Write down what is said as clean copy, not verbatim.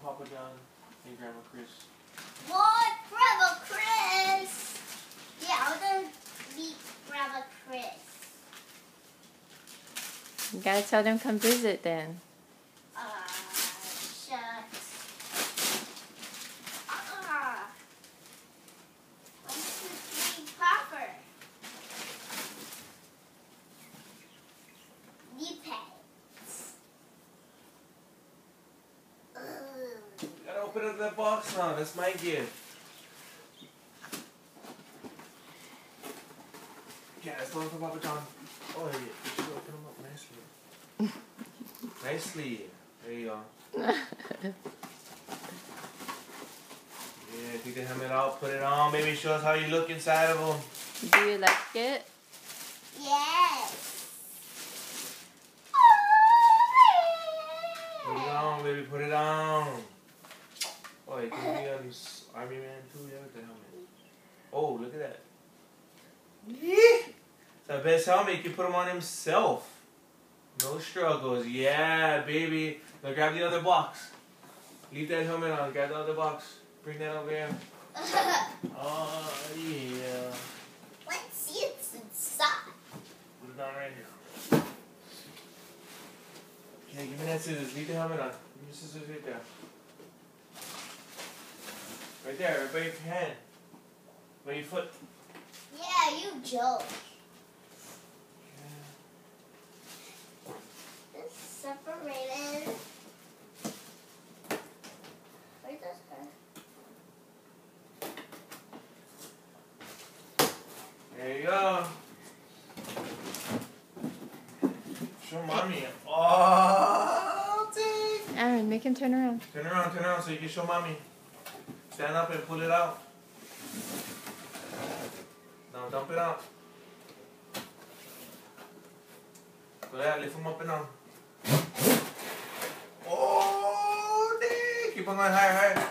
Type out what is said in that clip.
Papa John and Grandma Chris. What? Grandma Chris! Yeah, I want to meet Grandma Chris. You gotta tell them come visit then. Shucks. One, two, three, popper. Knee pads. You gotta open up that box now. That's my gift. Yeah, let's go for Papa John. Oh, yeah. You should open them up nicely. Nicely. There you go. Yeah, take the helmet out, put it on. Maybe show us how you look inside of them. Do you like it? Yes. Put it on, baby. Put it on. Oh, you can be on Army Man too. Yeah, with the helmet. Oh, look at that. It's the best helmet. You can put him on himself. No struggles. Yeah, baby. Now grab the other box. Leave that helmet on. Grab the other box. Bring that over here. Oh, yeah. Let's see what's inside. Put it on right here. Okay, give me that scissors. Leave the helmet on. Give me the scissors right there. Right there, right by your hand. By your foot. Yeah, you joke. This is separated. Where's this one? There you go. Show mommy. Oh, dang. Aaron, make him turn around. Turn around so you can show mommy. Stand up and pull it out. Now dump it out. Go ahead, lift them up and down. Oh, dang. Keep on going higher, higher.